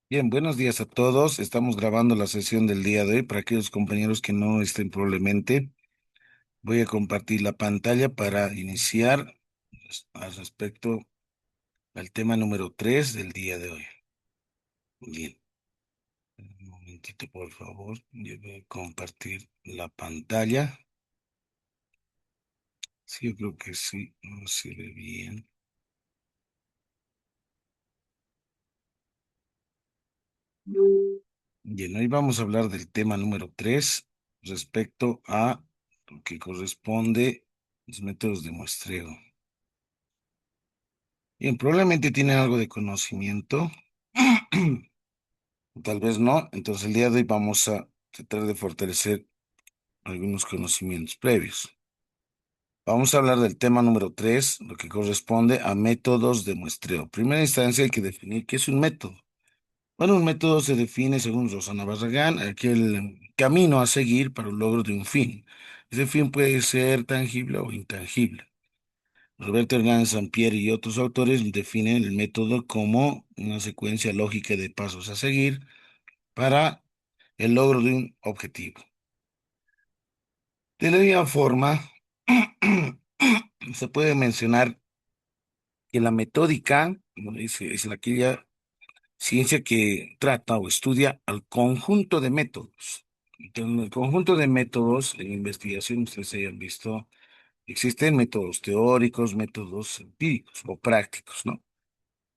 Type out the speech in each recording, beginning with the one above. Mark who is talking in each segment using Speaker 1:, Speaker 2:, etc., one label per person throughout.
Speaker 1: Bien, buenos días a todos. Estamos grabando la sesión del día de hoy. Para aquellos compañeros que no estén probablemente, voy a compartir la pantalla para iniciar al respecto al tema número 3 del día de hoy. Bien, un momentito, por favor. Yo voy a compartir la pantalla. Sí, yo creo que sí, no se ve bien. Bien, hoy vamos a hablar del tema número 3 respecto a lo que corresponde a los métodos de muestreo. Bien, probablemente tienen algo de conocimiento, tal vez no. Entonces el día de hoy vamos a tratar de fortalecer algunos conocimientos previos. Vamos a hablar del tema número 3, lo que corresponde a métodos de muestreo. Primera instancia hay que definir qué es un método. Bueno, un método se define según Rosana Barragán, aquel camino a seguir para el logro de un fin. Ese fin puede ser tangible o intangible. Roberto Hernández Sampieri y otros autores definen el método como una secuencia lógica de pasos a seguir para el logro de un objetivo. De la misma forma, se puede mencionar que la metódica, como dice, es aquella ciencia que trata o estudia al conjunto de métodos. Entonces, en el conjunto de métodos en investigación, ustedes hayan visto, existen métodos teóricos, métodos empíricos o prácticos, ¿no?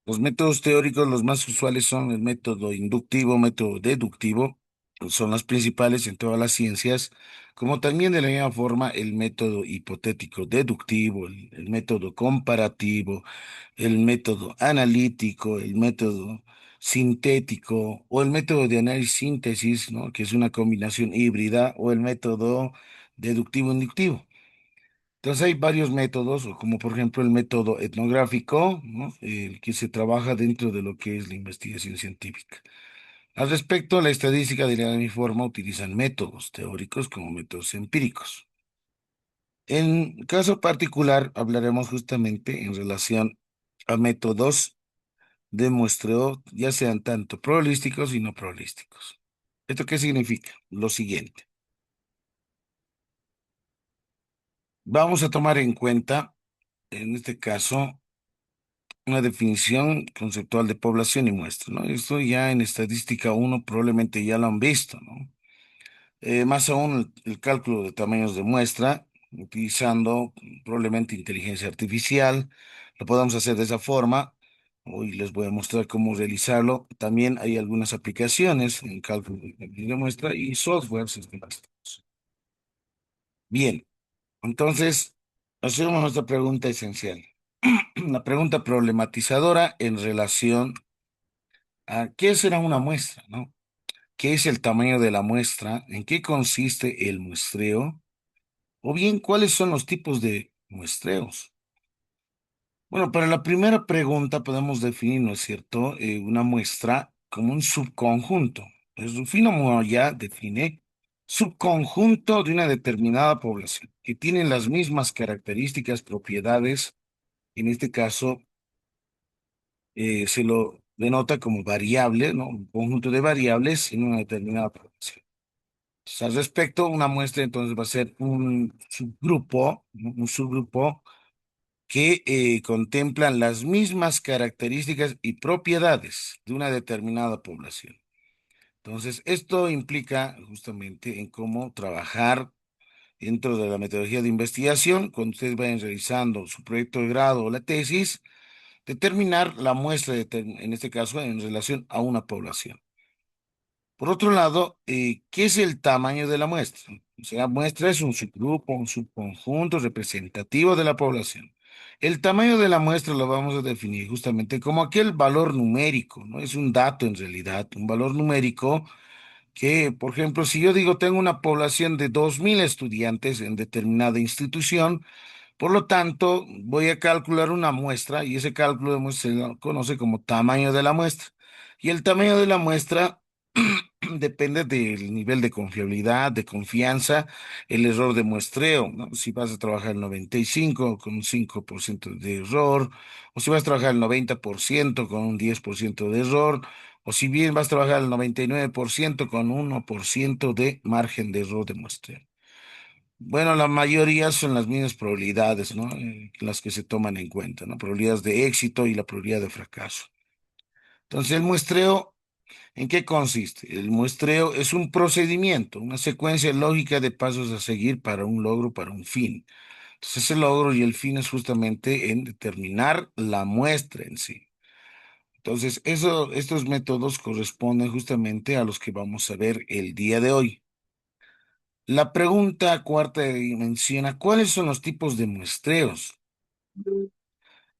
Speaker 1: Los métodos teóricos, los más usuales son el método inductivo, método deductivo, son las principales en todas las ciencias, como también de la misma forma el método hipotético deductivo, el método comparativo, el método analítico, el método sintético o el método de análisis síntesis, ¿no? Que es una combinación híbrida, o el método deductivo inductivo. Entonces hay varios métodos, o como por ejemplo el método etnográfico, ¿no? El que se trabaja dentro de lo que es la investigación científica. Al respecto, la estadística de la misma forma utilizan métodos teóricos como métodos empíricos. En caso particular, hablaremos justamente en relación a métodos de muestreo, ya sean tanto probabilísticos y no probabilísticos. ¿Esto qué significa? Lo siguiente. Vamos a tomar en cuenta, en este caso, una definición conceptual de población y muestra, ¿no? Esto ya en estadística uno probablemente ya lo han visto, ¿no? Más aún el cálculo de tamaños de muestra, utilizando probablemente inteligencia artificial, lo podemos hacer de esa forma. Hoy les voy a mostrar cómo realizarlo. También hay algunas aplicaciones en cálculo de muestra y softwares estadísticos. Bien, entonces, hacemos nuestra pregunta esencial. La pregunta problematizadora en relación a qué será una muestra, ¿no? ¿Qué es el tamaño de la muestra? ¿En qué consiste el muestreo? O bien, ¿cuáles son los tipos de muestreos? Bueno, para la primera pregunta podemos definir, ¿no es cierto?, una muestra como un subconjunto. El Rufino Moya define subconjunto de una determinada población que tiene las mismas características, propiedades. En este caso, se lo denota como variable, ¿no? Un conjunto de variables en una determinada población. Entonces, al respecto, una muestra entonces va a ser un subgrupo, ¿no? Un subgrupo que contemplan las mismas características y propiedades de una determinada población. Entonces, esto implica justamente en cómo trabajar dentro de la metodología de investigación, cuando ustedes vayan realizando su proyecto de grado o la tesis, determinar la muestra, en este caso, en relación a una población. Por otro lado, ¿qué es el tamaño de la muestra? O sea, muestra es un subgrupo, un subconjunto representativo de la población. El tamaño de la muestra lo vamos a definir justamente como aquel valor numérico, ¿no? Es un dato en realidad, un valor numérico que, por ejemplo, si yo digo tengo una población de 2.000 estudiantes en determinada institución, por lo tanto, voy a calcular una muestra y ese cálculo de muestra se conoce como tamaño de la muestra. Y el tamaño de la muestra depende del nivel de confiabilidad, de confianza, el error de muestreo, ¿no? Si vas a trabajar el 95 con un 5% de error, o si vas a trabajar el 90% con un 10% de error, O si bien vas a trabajar al 99% con 1% de margen de error de muestreo. Bueno, la mayoría son las mismas probabilidades, ¿no? Las que se toman en cuenta, ¿no? Probabilidades de éxito y la probabilidad de fracaso. Entonces, el muestreo, ¿en qué consiste? El muestreo es un procedimiento, una secuencia lógica de pasos a seguir para un logro, para un fin. Entonces, ese logro y el fin es justamente en determinar la muestra en sí. Entonces, estos métodos corresponden justamente a los que vamos a ver el día de hoy. La pregunta cuarta menciona, ¿cuáles son los tipos de muestreos?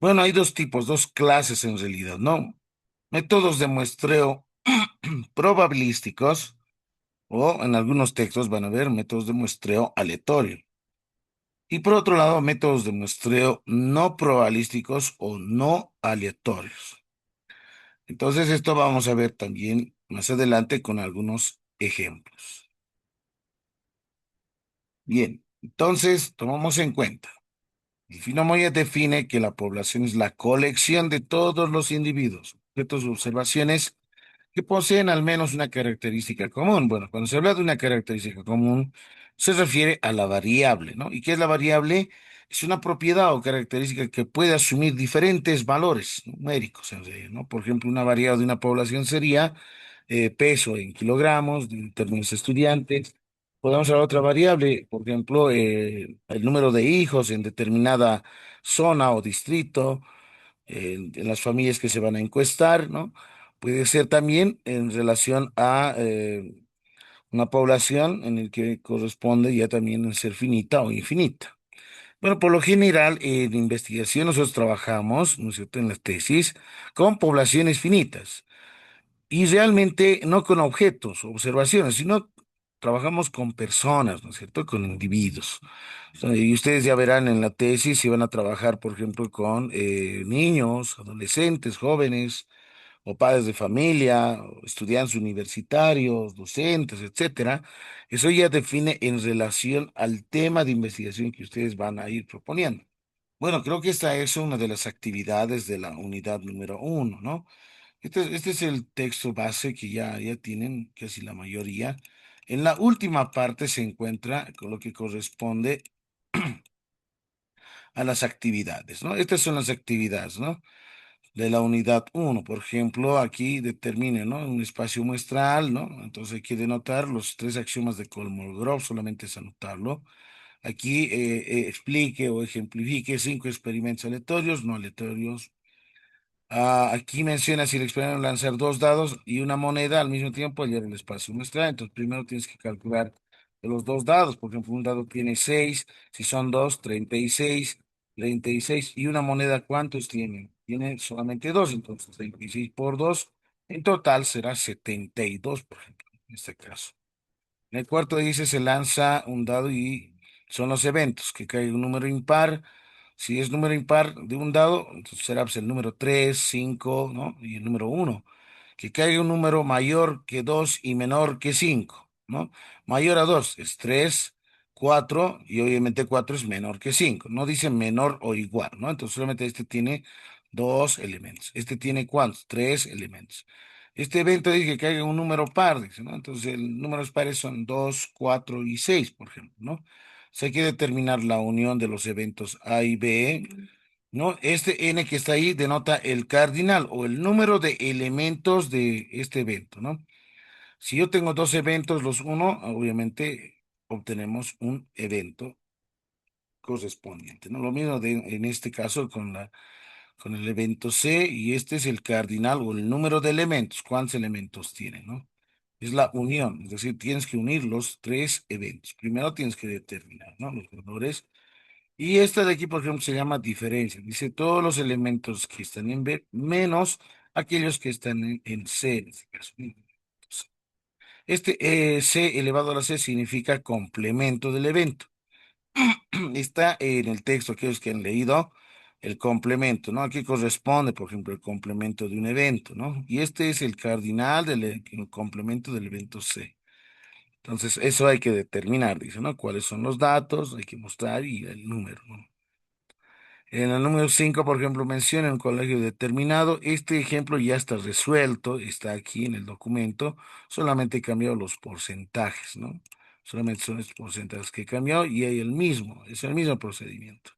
Speaker 1: Bueno, hay dos tipos, dos clases en realidad, ¿no? Métodos de muestreo probabilísticos o en algunos textos van a ver métodos de muestreo aleatorio. Y por otro lado, métodos de muestreo no probabilísticos o no aleatorios. Entonces, esto vamos a ver también más adelante con algunos ejemplos. Bien, entonces tomamos en cuenta. El Fino Moya define que la población es la colección de todos los individuos, objetos o observaciones que poseen al menos una característica común. Bueno, cuando se habla de una característica común, se refiere a la variable, ¿no? ¿Y qué es la variable? Es una propiedad o característica que puede asumir diferentes valores numéricos, en realidad, ¿no? Por ejemplo, una variable de una población sería peso en kilogramos, en términos de estudiantes. Podemos hablar de otra variable, por ejemplo, el número de hijos en determinada zona o distrito en las familias que se van a encuestar, ¿no? Puede ser también en relación a una población en el que corresponde ya también en ser finita o infinita. Bueno, por lo general, en investigación nosotros trabajamos, ¿no es cierto?, en las tesis con poblaciones finitas y realmente no con objetos, observaciones, sino trabajamos con personas, ¿no es cierto?, con individuos. Y ustedes ya verán en la tesis si van a trabajar, por ejemplo, con niños, adolescentes, jóvenes, o padres de familia, o estudiantes universitarios, docentes, etcétera. Eso ya define en relación al tema de investigación que ustedes van a ir proponiendo. Bueno, creo que esta es una de las actividades de la unidad número uno, ¿no? Este es el texto base que ya tienen casi la mayoría. En la última parte se encuentra con lo que corresponde a las actividades, ¿no? Estas son las actividades, ¿no? De la unidad uno. Por ejemplo, aquí determine, ¿no? Un espacio muestral, ¿no? Entonces hay que denotar los tres axiomas de Kolmogorov, solamente es anotarlo. Aquí explique o ejemplifique cinco experimentos aleatorios, no aleatorios. Aquí menciona si el experimento lanzar dos dados y una moneda al mismo tiempo hallar el espacio muestral. Entonces, primero tienes que calcular de los dos dados. Por ejemplo, un dado tiene 6, si son dos, 36, 36. ¿Y una moneda cuántos tiene? Tiene solamente dos, entonces 36 por 2. En total será 72, por ejemplo, en este caso. En el cuarto dice se lanza un dado y son los eventos, que cae un número impar. Si es número impar de un dado, entonces será pues, el número 3, 5, ¿no? Y el número uno. Que caiga un número mayor que 2 y menor que 5, ¿no? Mayor a 2 es 3, 4 y obviamente 4 es menor que 5. No dice menor o igual, ¿no? Entonces solamente este tiene dos elementos. Este tiene ¿cuántos? Tres elementos. Este evento dice que caiga un número par, dice, ¿no? Entonces, el números pares son 2, 4 y 6, por ejemplo, ¿no? O sea, hay que determinar la unión de los eventos A y B, ¿no? Este N que está ahí denota el cardinal o el número de elementos de este evento, ¿no? Si yo tengo dos eventos, los uno, obviamente obtenemos un evento correspondiente, ¿no? Lo mismo en este caso con el evento C y este es el cardinal o el número de elementos. ¿Cuántos elementos tiene, no? Es la unión, es decir, tienes que unir los tres eventos. Primero tienes que determinar, ¿no? Los valores. Y esta de aquí, por ejemplo, se llama diferencia. Dice todos los elementos que están en B menos aquellos que están en C, en este caso. Este C elevado a la C significa complemento del evento. Está en el texto, aquellos que han leído el complemento, ¿no? Aquí corresponde, por ejemplo, el complemento de un evento, ¿no? Y este es el cardinal el complemento del evento C. Entonces, eso hay que determinar, dice, ¿no? ¿Cuáles son los datos? Hay que mostrar y el número, ¿no? En el número 5, por ejemplo, menciona un colegio determinado. Este ejemplo ya está resuelto, está aquí en el documento. Solamente he cambiado los porcentajes, ¿no? Solamente son estos porcentajes que he cambiado y hay es el mismo procedimiento.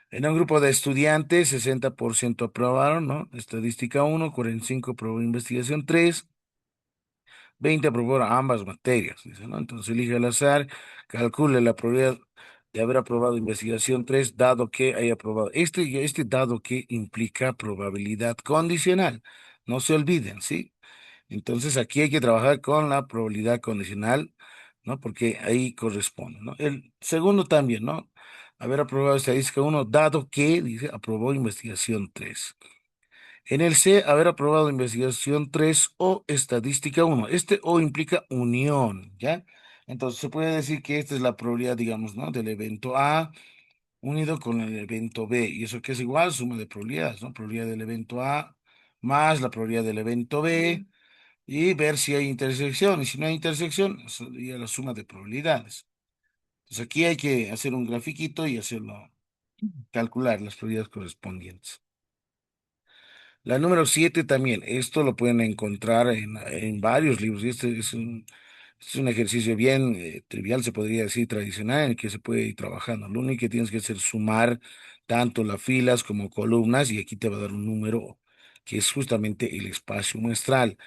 Speaker 1: En un grupo de estudiantes, 60% aprobaron, ¿no? Estadística 1, 45 aprobó investigación 3, 20 aprobaron ambas materias, dice, ¿no? Entonces elige al azar, calcule la probabilidad de haber aprobado investigación 3 dado que haya aprobado. Este dado que implica probabilidad condicional. No se olviden, ¿sí? Entonces aquí hay que trabajar con la probabilidad condicional, ¿no? Porque ahí corresponde, ¿no? El segundo también, ¿no? Haber aprobado estadística 1 dado que, dice, aprobó investigación 3. En el C, haber aprobado investigación 3 o estadística 1. Este O implica unión, ¿ya? Entonces se puede decir que esta es la probabilidad, digamos, ¿no? Del evento A unido con el evento B. ¿Y eso qué es igual? Suma de probabilidades, ¿no? Probabilidad del evento A más la probabilidad del evento B y ver si hay intersección. Y si no hay intersección, eso sería la suma de probabilidades. Entonces aquí hay que hacer un grafiquito y hacerlo, calcular las probabilidades correspondientes. La número 7 también, esto lo pueden encontrar en varios libros, y este es un ejercicio bien trivial, se podría decir tradicional, en el que se puede ir trabajando. Lo único que tienes que hacer es sumar tanto las filas como columnas, y aquí te va a dar un número que es justamente el espacio muestral.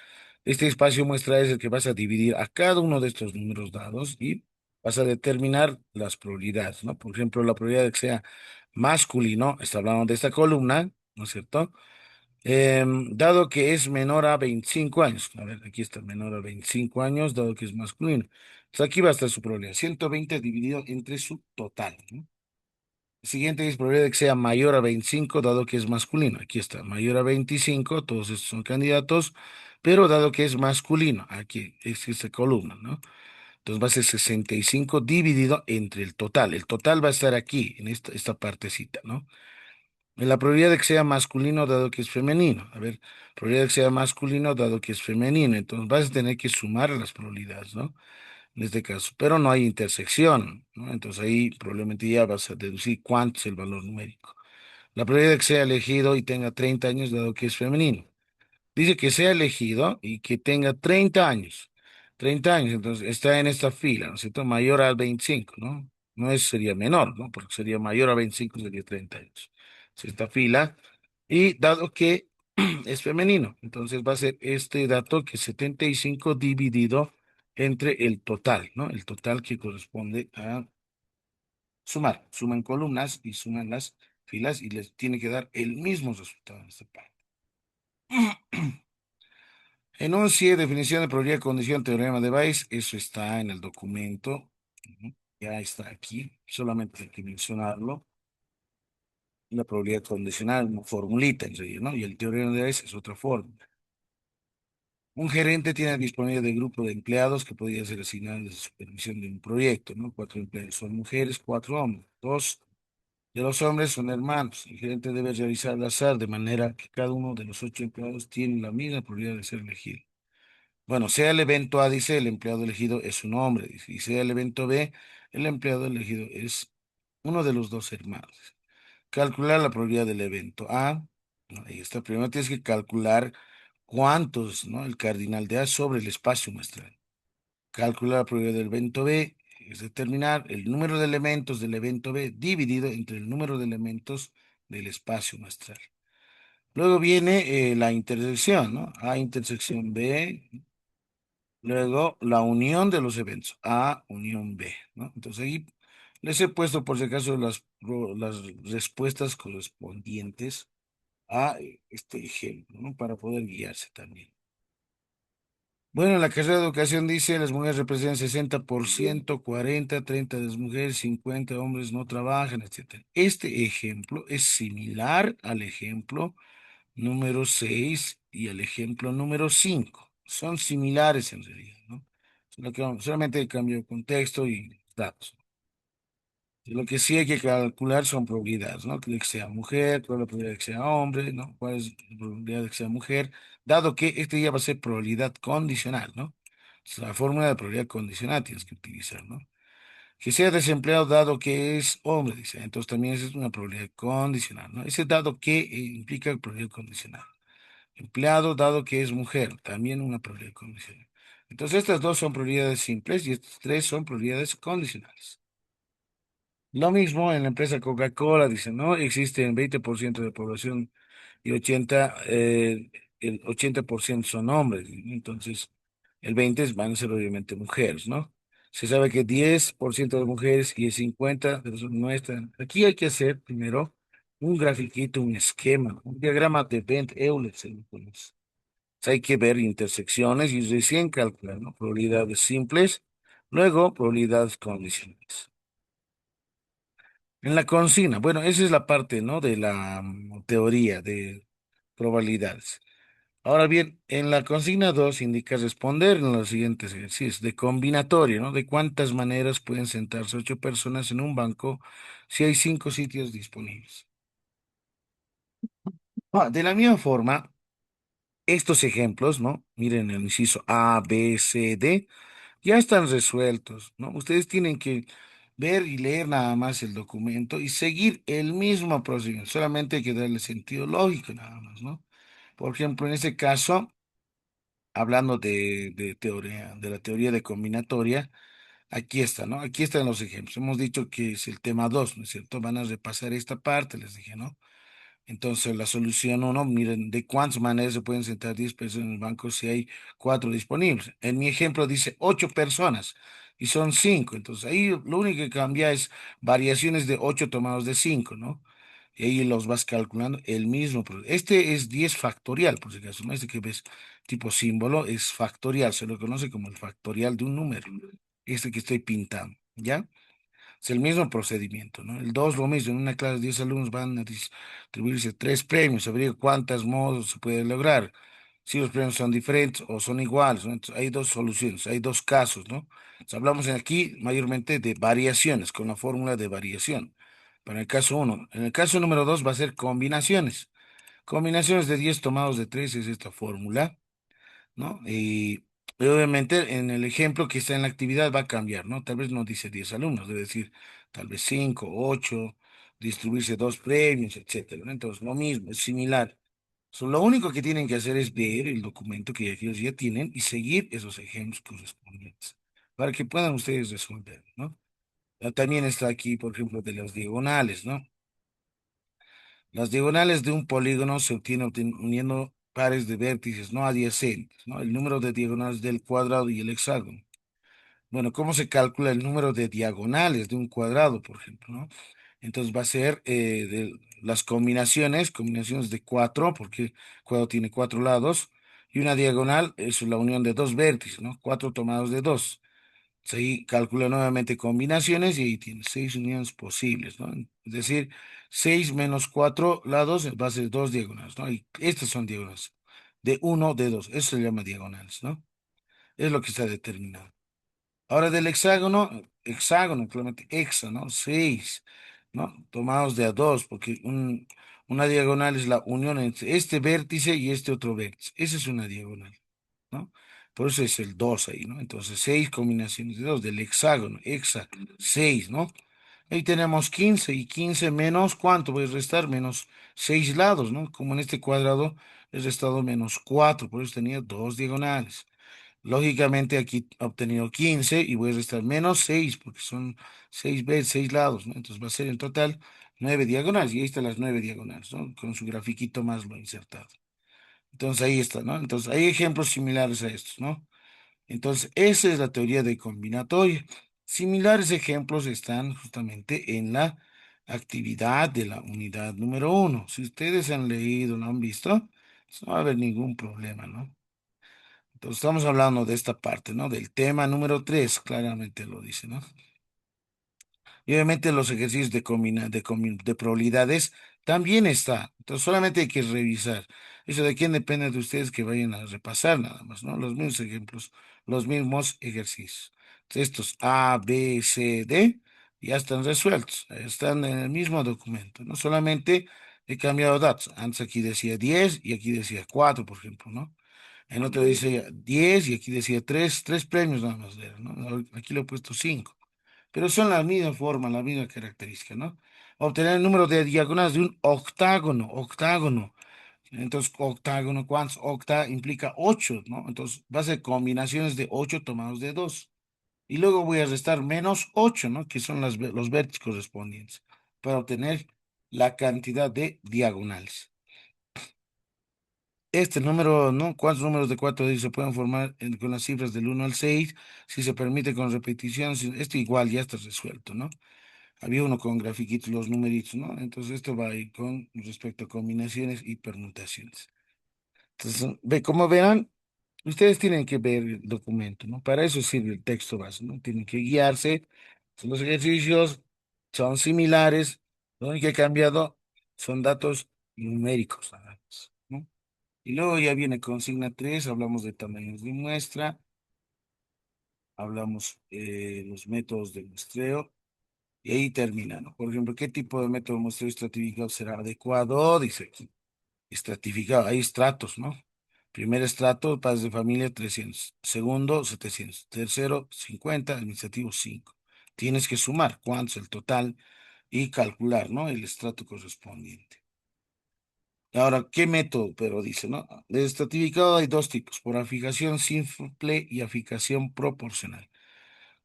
Speaker 1: Este espacio muestral es el que vas a dividir a cada uno de estos números dados y vas a determinar las probabilidades, ¿no? Por ejemplo, la probabilidad de que sea masculino, está hablando de esta columna, ¿no es cierto? Dado que es menor a 25 años, a ver, aquí está, menor a 25 años, dado que es masculino. Entonces aquí va a estar su probabilidad, 120 dividido entre su total, ¿no? El siguiente es probabilidad de que sea mayor a 25, dado que es masculino. Aquí está, mayor a 25, todos estos son candidatos, pero dado que es masculino, aquí es esta columna, ¿no? Entonces va a ser 65 dividido entre el total. El total va a estar aquí, en esta partecita, ¿no? En la probabilidad de que sea masculino dado que es femenino. A ver, probabilidad de que sea masculino dado que es femenino. Entonces vas a tener que sumar las probabilidades, ¿no? En este caso, pero no hay intersección, ¿no? Entonces ahí probablemente ya vas a deducir cuánto es el valor numérico. La probabilidad de que sea elegido y tenga 30 años dado que es femenino. Dice que sea elegido y que tenga 30 años. 30 años, entonces está en esta fila, ¿no es cierto? Mayor a 25, ¿no? No es, sería menor, ¿no? Porque sería mayor a 25, sería 30 años. Es esta fila. Y dado que es femenino, entonces va a ser este dato que es 75 dividido entre el total, ¿no? El total que corresponde a sumar. Suman columnas y suman las filas y les tiene que dar el mismo resultado en esta parte. Enuncie, definición de probabilidad, condición, teorema de Bayes. Eso está en el documento. Ujú. Ya está aquí. Solamente hay que mencionarlo. La probabilidad condicional, una formulita en realidad, ¿no? Y el teorema de Bayes es otra fórmula. Un gerente tiene disponibilidad de grupo de empleados que podría ser asignado de supervisión de un proyecto, ¿no? 4 empleados son mujeres, 4 hombres. 2 de los hombres son hermanos. El gerente debe realizar al azar de manera que cada uno de los 8 empleados tiene la misma probabilidad de ser elegido. Bueno, sea el evento A, dice, el empleado elegido es un hombre, dice, y sea el evento B, el empleado elegido es uno de los dos hermanos. Calcular la probabilidad del evento A. ¿No? Ahí está. Primero tienes que calcular cuántos, ¿no? El cardinal de A sobre el espacio muestral. Calcular la probabilidad del evento B es determinar el número de elementos del evento B dividido entre el número de elementos del espacio muestral. Luego viene la intersección, ¿no? A intersección B. Luego, la unión de los eventos, A, unión B, ¿no? Entonces ahí les he puesto por si acaso las respuestas correspondientes a este ejemplo, ¿no? Para poder guiarse también. Bueno, en la carrera de educación dice, las mujeres representan 60%, 40, 30 de las mujeres, 50 hombres no trabajan, etcétera. Este ejemplo es similar al ejemplo número 6 y el ejemplo número 5. Son similares en realidad, ¿no? Solamente cambio de contexto y datos. Lo que sí hay que calcular son probabilidades, ¿no? Que sea mujer, cuál es la probabilidad de que sea hombre, ¿no? Cuál es la probabilidad de que sea mujer, dado que este ya va a ser probabilidad condicional, ¿no? Es la fórmula de probabilidad condicional tienes que utilizar, ¿no? Que sea desempleado dado que es hombre, dice. Entonces también esa es una probabilidad condicional, ¿no? Ese dado que implica probabilidad condicional. Empleado dado que es mujer, también una probabilidad condicional. Entonces estas dos son probabilidades simples y estas tres son probabilidades condicionales. Lo mismo en la empresa Coca-Cola, dice, ¿no? Existe el 20% de población y el 80% son hombres, ¿no? Entonces, el 20 van a ser obviamente mujeres, ¿no? Se sabe que 10% de mujeres y el 50% de los hombres no están. Aquí hay que hacer primero un grafiquito, un esquema, un diagrama de Venn-Euler, se le conoce. Hay que ver intersecciones y recién calcular, ¿no? Probabilidades simples, luego probabilidades condicionales. En la consigna, bueno, esa es la parte, ¿no? De la teoría de probabilidades. Ahora bien, en la consigna 2 indica responder en los siguientes ejercicios de combinatorio, ¿no? De cuántas maneras pueden sentarse 8 personas en un banco si hay 5 sitios disponibles. De la misma forma, estos ejemplos, ¿no? Miren el inciso A, B, C, D, ya están resueltos, ¿no? Ustedes tienen que ver y leer nada más el documento y seguir el mismo procedimiento, solamente hay que darle sentido lógico nada más, ¿no? Por ejemplo, en este caso, hablando de teoría, de la teoría de combinatoria, aquí está, ¿no? Aquí están los ejemplos. Hemos dicho que es el tema 2, ¿no es cierto? Van a repasar esta parte, les dije, ¿no? Entonces, la solución uno, miren, ¿de cuántas maneras se pueden sentar 10 personas en el banco si hay 4 disponibles? En mi ejemplo dice 8 personas y son 5. Entonces, ahí lo único que cambia es variaciones de 8 tomados de 5, ¿no? Y ahí los vas calculando el mismo. Este es 10 factorial, por si acaso, ¿no? Este que ves tipo símbolo es factorial, se lo conoce como el factorial de un número. Este que estoy pintando, ¿ya? Es el mismo procedimiento, ¿no? El 2 lo mismo, en una clase de 10 alumnos van a distribuirse 3 premios, habría cuántos modos se puede lograr, si los premios son diferentes o son iguales, ¿no? Entonces, hay dos soluciones, hay dos casos, ¿no? Entonces, hablamos aquí mayormente de variaciones, con la fórmula de variación. Para el caso uno, en el caso número 2 va a ser combinaciones. Combinaciones de 10 tomados de 3 es esta fórmula, ¿no? Y obviamente en el ejemplo que está en la actividad va a cambiar, ¿no? Tal vez no dice 10 alumnos, debe decir tal vez 5, 8, distribuirse 2 premios, etcétera, ¿no? Entonces, lo mismo, es similar. Lo único que tienen que hacer es ver el documento que ellos ya tienen y seguir esos ejemplos correspondientes para que puedan ustedes resolver, ¿no? También está aquí, por ejemplo, de las diagonales, ¿no? Las diagonales de un polígono se obtienen uniendo pares de vértices no adyacentes, ¿no? El número de diagonales del cuadrado y el hexágono. Bueno, ¿cómo se calcula el número de diagonales de un cuadrado, por ejemplo, ¿no? Entonces va a ser de las combinaciones de 4, porque el cuadrado tiene 4 lados, y una diagonal es la unión de dos vértices, ¿no? 4 tomados de 2. Ahí calcula nuevamente combinaciones y ahí tiene 6 uniones posibles, ¿no? Es decir, 6 menos 4 lados va a ser 2 diagonales, ¿no? Y estas son diagonales. De uno, de 2. Eso se llama diagonales, ¿no? Es lo que está determinado. Ahora del hexágono, hexágono, claramente hexa, ¿no? 6, ¿no? Tomados de a 2, porque una diagonal es la unión entre este vértice y este otro vértice. Esa es una diagonal, ¿no? Por eso es el 2 ahí, ¿no? Entonces, 6 combinaciones de 2 del hexágono, hexa, 6, ¿no? Ahí tenemos 15 y 15 menos, ¿cuánto? Voy a restar menos 6 lados, ¿no? Como en este cuadrado he restado menos 4, por eso tenía 2 diagonales. Lógicamente aquí he obtenido 15 y voy a restar menos 6 porque son 6 veces 6 lados, ¿no? Entonces va a ser en total 9 diagonales y ahí están las 9 diagonales, ¿no? Con su grafiquito más lo he insertado. Entonces ahí está, ¿no? Entonces hay ejemplos similares a estos, ¿no? Entonces esa es la teoría de combinatoria. Similares ejemplos están justamente en la actividad de la unidad número 1. Si ustedes han leído, lo han visto, pues no va a haber ningún problema, ¿no? Entonces estamos hablando de esta parte, ¿no? Del tema número 3, claramente lo dice, ¿no? Y obviamente los ejercicios de probabilidades también está. Entonces solamente hay que revisar. Eso de quién depende de ustedes que vayan a repasar nada más, ¿no? Los mismos ejemplos, los mismos ejercicios. Estos A, B, C, D ya están resueltos. Están en el mismo documento. No solamente he cambiado datos. Antes aquí decía 10 y aquí decía 4, por ejemplo, ¿no? En otro dice 10 y aquí decía 3 premios nada más, ¿no? Aquí le he puesto 5. pero son la misma forma, la misma característica, ¿no? Obtener el número de diagonales de un octágono, octágono. Entonces, octágono, ¿cuántos? Octa implica 8, ¿no? Entonces, va a ser combinaciones de 8 tomados de 2. Y luego voy a restar menos 8, ¿no? Que son los vértices correspondientes, para obtener la cantidad de diagonales. Este número, ¿no? ¿Cuántos números de 4 dígitos se pueden formar con las cifras del 1 al 6? Si se permite con repetición, esto igual ya está resuelto, ¿no? Había uno con grafiquitos, los numeritos, ¿no? Entonces esto va a ir con respecto a combinaciones y permutaciones. Entonces, como verán, ustedes tienen que ver el documento, ¿no? Para eso sirve el texto base, ¿no? Tienen que guiarse. Los ejercicios son similares. Lo único que ha cambiado son datos numéricos, nada más, ¿no? Y luego ya viene consigna 3, hablamos de tamaños de muestra, hablamos los métodos de muestreo, y ahí termina, ¿no? Por ejemplo, ¿qué tipo de método de muestreo estratificado será adecuado? Dice aquí. Estratificado, hay estratos, ¿no? Primer estrato, padres de familia, 300. Segundo, 700. Tercero, 50. Administrativo, 5. Tienes que sumar cuánto es el total y calcular, ¿no? El estrato correspondiente. Ahora, ¿qué método? Pero dice, ¿no? De estratificado hay dos tipos, por afijación simple y afijación proporcional.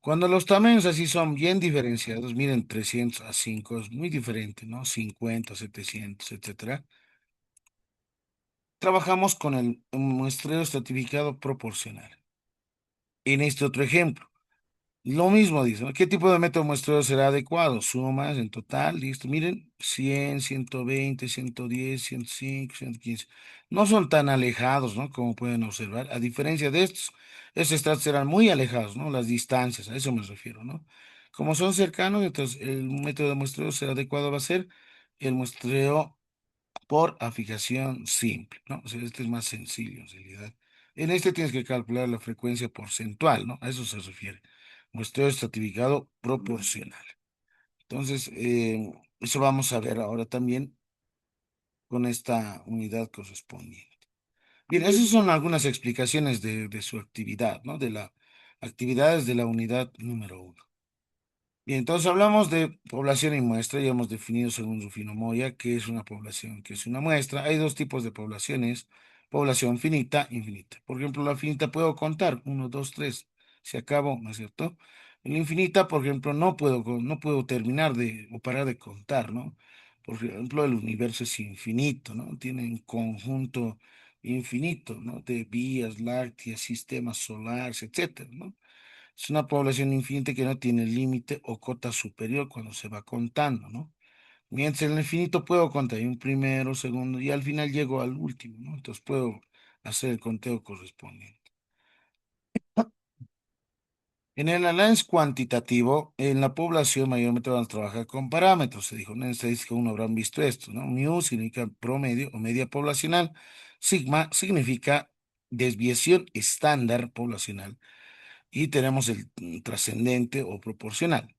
Speaker 1: Cuando los tamaños así son bien diferenciados, miren, 300 a 5 es muy diferente, ¿no? 50, 700, etcétera. Trabajamos con el muestreo estratificado proporcional. En este otro ejemplo, lo mismo dice, ¿no? ¿Qué tipo de método de muestreo será adecuado? Sumas en total, listo. Miren, 100, 120, 110, 105, 115. No son tan alejados, ¿no? Como pueden observar. A diferencia de estos estratos serán muy alejados, ¿no? Las distancias, a eso me refiero, ¿no? Como son cercanos, entonces el método de muestreo será adecuado va a ser el muestreo por afijación simple, ¿no? O sea, este es más sencillo en realidad. En este tienes que calcular la frecuencia porcentual, ¿no? A eso se refiere. Muestreo estratificado proporcional. Entonces, eso vamos a ver ahora también con esta unidad correspondiente. Bien, esas son algunas explicaciones de su actividad, ¿no? De las actividades de la unidad número 1. Bien, entonces hablamos de población y muestra, ya hemos definido según Rufino Moya qué es una población, qué es una muestra. Hay dos tipos de poblaciones, población finita, infinita. Por ejemplo, la finita puedo contar, uno, dos, tres, se acabó, ¿no es cierto? En la infinita, por ejemplo, no puedo terminar de o parar de contar, ¿no? Por ejemplo, el universo es infinito, ¿no? Tiene un conjunto infinito, ¿no? De vías lácteas, sistemas solares, etcétera, ¿no? Es una población infinita que no tiene límite o cota superior cuando se va contando, ¿no? Mientras en el infinito puedo contar un primero, segundo, y al final llego al último, ¿no? Entonces puedo hacer el conteo correspondiente. En el análisis cuantitativo, en la población mayormente van a trabajar con parámetros. Se dijo, en estadística uno habrán visto esto, ¿no? Mu significa promedio o media poblacional. Sigma significa desviación estándar poblacional. Y tenemos el trascendente o proporcional.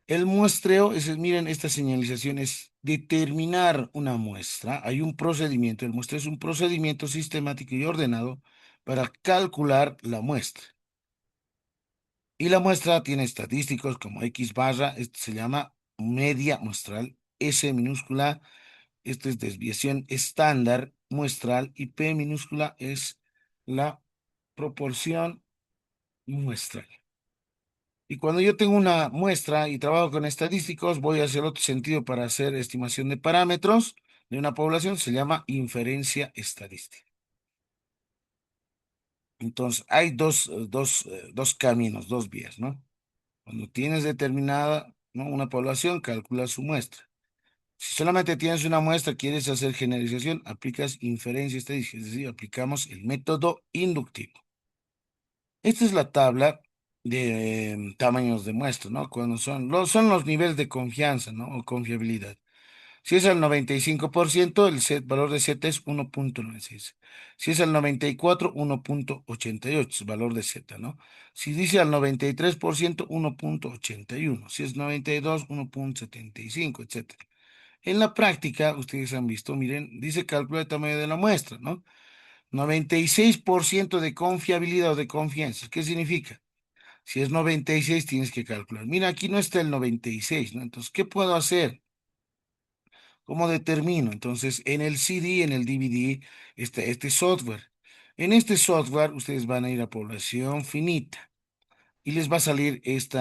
Speaker 1: El muestreo miren, esta señalización es determinar una muestra. Hay un procedimiento, el muestreo es un procedimiento sistemático y ordenado para calcular la muestra. Y la muestra tiene estadísticos como X barra, esto se llama media muestral, S minúscula, esto es desviación estándar muestral y P minúscula es la proporción muestral. Y cuando yo tengo una muestra y trabajo con estadísticos, voy hacia el otro sentido para hacer estimación de parámetros de una población, se llama inferencia estadística. Entonces, hay dos caminos, dos vías, ¿no? Cuando tienes determinada, ¿no? Una población, calculas su muestra. Si solamente tienes una muestra, quieres hacer generalización, aplicas inferencia estadística, es decir, aplicamos el método inductivo. Esta es la tabla de tamaños de muestra, ¿no? Cuando son los niveles de confianza, ¿no? O confiabilidad. Si es al 95%, valor de Z es 1,96. Si es al 94, 1,88 es valor de Z, ¿no? Si dice al 93%, 1,81. Si es 92, 1,75, etcétera. En la práctica, ustedes han visto, miren, dice calcula el tamaño de la muestra, ¿no? 96% de confiabilidad o de confianza. ¿Qué significa? Si es 96 tienes que calcular. Mira, aquí no está el 96, ¿no? Entonces, ¿qué puedo hacer? ¿Cómo determino? Entonces, en el CD, en el DVD, está este software. En este software, ustedes van a ir a población finita y les va a salir este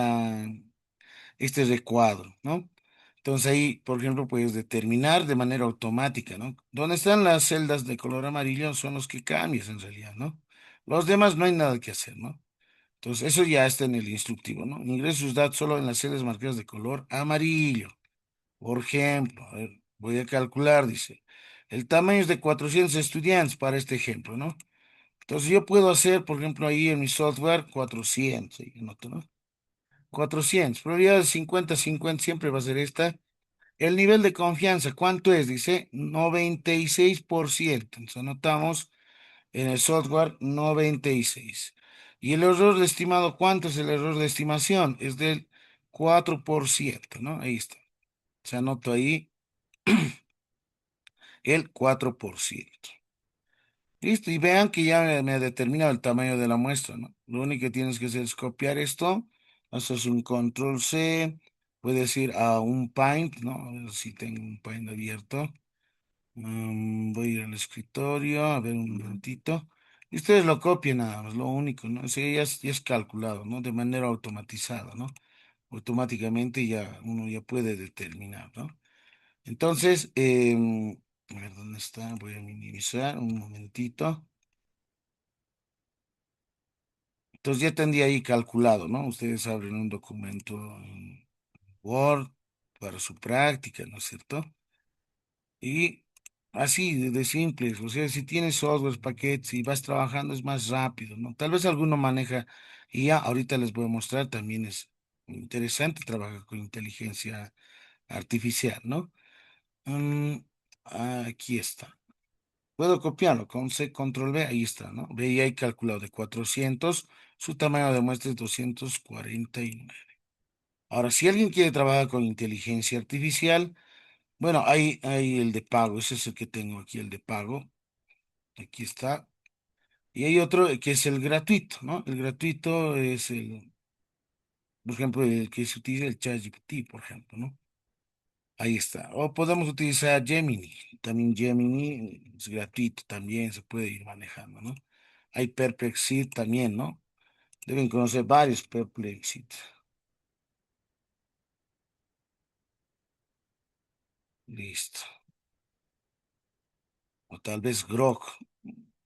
Speaker 1: recuadro, ¿no? Entonces ahí, por ejemplo, puedes determinar de manera automática, ¿no? Donde están las celdas de color amarillo son los que cambias en realidad, ¿no? Los demás no hay nada que hacer, ¿no? Entonces, eso ya está en el instructivo, ¿no? Ingrese sus datos solo en las celdas marcadas de color amarillo. Por ejemplo, a ver, voy a calcular, dice, el tamaño es de 400 estudiantes para este ejemplo, ¿no? Entonces, yo puedo hacer, por ejemplo, ahí en mi software 400, ahí anoto, ¿no? 400, probabilidad de 50-50 siempre va a ser esta. El nivel de confianza, ¿cuánto es? Dice 96%. Entonces, anotamos en el software 96. Y el error de estimado, ¿cuánto es el error de estimación? Es del 4%, ¿no? Ahí está. Se anotó ahí el 4%. Listo, y vean que ya me ha determinado el tamaño de la muestra, ¿no? Lo único que tienes que hacer es copiar esto, haces un control C, puedes ir a un Paint, ¿no? A ver si tengo un Paint abierto. Voy a ir al escritorio, a ver un momentito. Y ustedes lo copian nada más, lo único, ¿no? O sea, ya es calculado, ¿no? De manera automatizada, ¿no? Automáticamente ya uno ya puede determinar, ¿no? Entonces, a ver dónde está, voy a minimizar un momentito. Entonces ya tendría ahí calculado, ¿no? Ustedes abren un documento en Word para su práctica, ¿no es cierto? Y así de simples, o sea, si tienes software, paquetes y vas trabajando es más rápido, ¿no? Tal vez alguno maneja y ya ahorita les voy a mostrar, también es interesante trabajar con inteligencia artificial, ¿no? Mm, aquí está. Puedo copiarlo con C, control V, ahí está, ¿no? Ve y hay calculado de 400, su tamaño de muestra es 249. Ahora, si alguien quiere trabajar con inteligencia artificial, bueno, hay el de pago, ese es el que tengo aquí, el de pago, aquí está. Y hay otro que es el gratuito, ¿no? El gratuito es por ejemplo, el que se utiliza el ChatGPT, por ejemplo, ¿no? Ahí está. O podemos utilizar Gemini. También Gemini es gratuito, también se puede ir manejando, ¿no? Hay Perplexity también, ¿no? Deben conocer varios Perplexity. Listo. O tal vez Grok.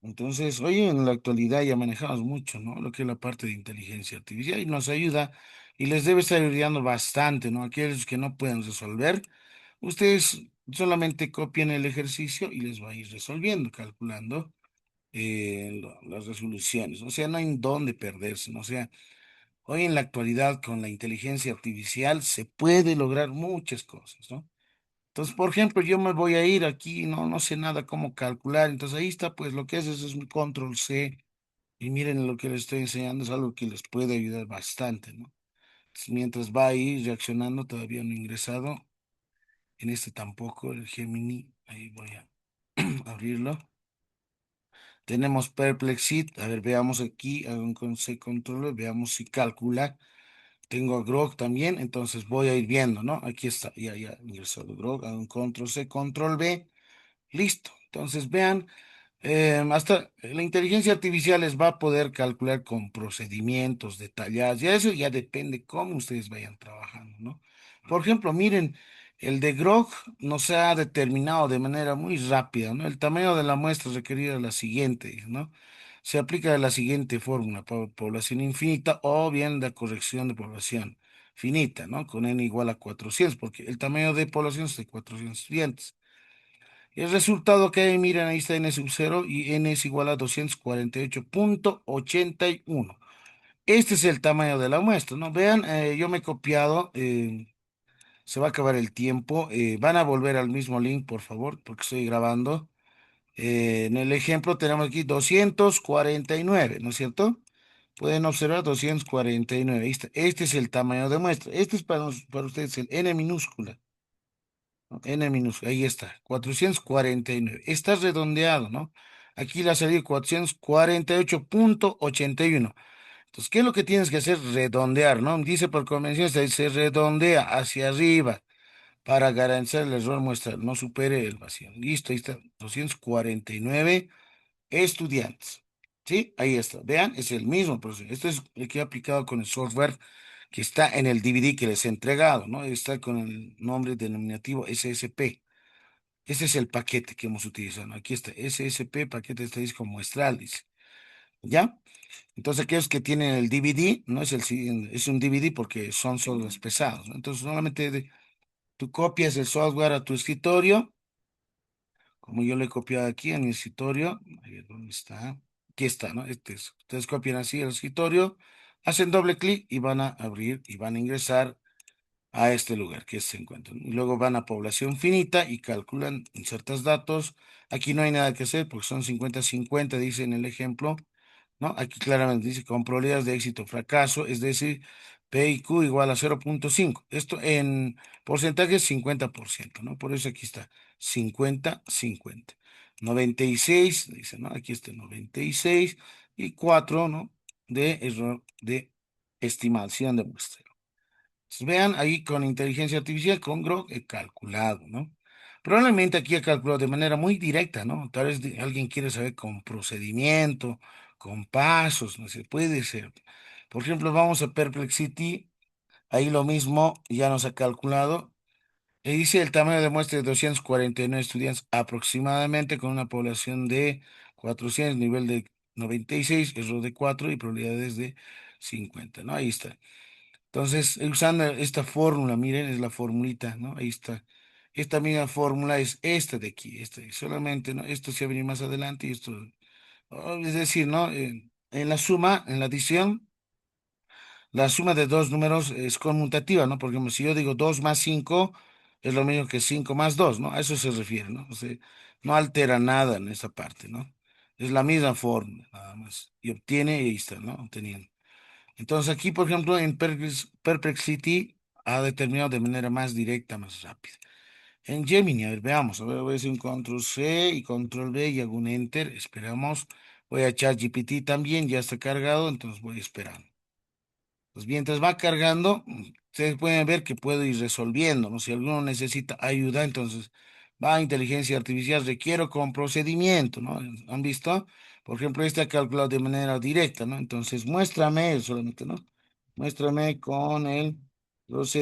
Speaker 1: Entonces, hoy en la actualidad ya manejamos mucho, ¿no? Lo que es la parte de inteligencia artificial y nos ayuda y les debe estar ayudando bastante, ¿no? Aquellos que no pueden resolver, ustedes solamente copian el ejercicio y les va a ir resolviendo, calculando las resoluciones. O sea, no hay dónde perderse, ¿no? O sea, hoy en la actualidad con la inteligencia artificial se puede lograr muchas cosas, ¿no? Entonces, por ejemplo, yo me voy a ir aquí, no sé nada cómo calcular. Entonces ahí está, pues lo que haces es un control C y miren lo que les estoy enseñando, es algo que les puede ayudar bastante, ¿no? Entonces, mientras va ahí reaccionando, todavía no he ingresado, en este tampoco, el Gemini, ahí voy a abrirlo. Tenemos Perplexit, a ver, veamos aquí, hago un con C control, veamos si calcula. Tengo a Grok también, entonces voy a ir viendo, ¿no? Aquí está, ya ingresó el Grok, hago un control C, control V, listo. Entonces vean. Hasta la inteligencia artificial les va a poder calcular con procedimientos detallados, y eso ya depende cómo ustedes vayan trabajando, ¿no? Por ejemplo, miren, el de Grok nos ha determinado de manera muy rápida, ¿no? El tamaño de la muestra requerida es la siguiente, ¿no? Se aplica de la siguiente fórmula, población infinita o bien la corrección de población finita, ¿no? Con n igual a 400, porque el tamaño de población es de 400 estudiantes. El resultado que hay, miren, ahí está n sub 0 y n es igual a 248,81. Este es el tamaño de la muestra, ¿no? Vean, yo me he copiado, se va a acabar el tiempo. Van a volver al mismo link, por favor, porque estoy grabando. En el ejemplo tenemos aquí 249, ¿no es cierto? Pueden observar 249. Ahí está. Este es el tamaño de muestra. Este es para ustedes el n minúscula. ¿No? N minúscula, ahí está, 449. Está redondeado, ¿no? Aquí le ha salido 448,81. Entonces Entonces, ¿qué es lo que tienes que hacer? Redondear, ¿no? Dice por convención, se redondea hacia arriba para garantizar el error muestra, no supere el vacío. Listo, ahí está, 249 estudiantes. ¿Sí? Ahí está. Vean, es el mismo proceso. Esto es el que he aplicado con el software que está en el DVD que les he entregado, ¿no? Está con el nombre denominativo SSP. Este es el paquete que hemos utilizado, ¿no? Aquí está, SSP, paquete estadístico muestral, dice. ¿Ya? Entonces, aquellos que tienen el DVD, no es es un DVD porque son softwares pesados, ¿no? Entonces, solamente tú copias el software a tu escritorio, como yo lo he copiado aquí en mi escritorio. A ver, ¿dónde está? Aquí está, ¿no? Ustedes copian así el escritorio, hacen doble clic y van a abrir y van a ingresar a este lugar que se encuentra. Y luego van a población finita y calculan, insertas datos. Aquí no hay nada que hacer porque son 50-50, dice en el ejemplo, ¿no? Aquí claramente dice con probabilidades de éxito o fracaso, es decir, P y Q igual a 0,5. Esto en porcentaje es 50%, ¿no? Por eso aquí está 50-50. 96, dice, ¿no? Aquí está 96 y 4, ¿no? De error de estimación de muestra. Entonces, vean ahí con inteligencia artificial, con Grok, he calculado, ¿no? Probablemente aquí he calculado de manera muy directa, ¿no? Tal vez alguien quiere saber con procedimiento, con pasos, no sé, puede ser. Por ejemplo, vamos a Perplexity, ahí lo mismo, ya nos ha calculado. Y dice el tamaño de muestra de 249 estudiantes aproximadamente con una población de 400, nivel de 96, error de 4 y probabilidades de 50, ¿no? Ahí está. Entonces, usando esta fórmula, miren, es la formulita, ¿no? Ahí está. Esta misma fórmula es esta de aquí, esta, y solamente, ¿no? Esto se va a venir más adelante y esto, es decir, ¿no? En la suma, en la adición, la suma de dos números es conmutativa, ¿no? Porque si yo digo 2 más 5 es lo mismo que 5 más 2, ¿no? A eso se refiere, ¿no? O sea, no altera nada en esa parte, ¿no? Es la misma fórmula, nada más. Y obtiene, y ahí está, ¿no? Obteniendo. Entonces aquí, por ejemplo, en Perplexity ha determinado de manera más directa, más rápida. En Gemini, a ver, veamos. A ver, voy a hacer un control C y control V y hago un enter. Esperamos. Voy a echar GPT también, ya está cargado, entonces voy esperando. Pues mientras va cargando, ustedes pueden ver que puedo ir resolviendo, ¿no? Si alguno necesita ayuda, entonces va a inteligencia artificial, requiero con procedimiento, ¿no? ¿Han visto? Por ejemplo, este ha calculado de manera directa, ¿no? Entonces, muéstrame solamente, ¿no? Muéstrame con el procedimiento.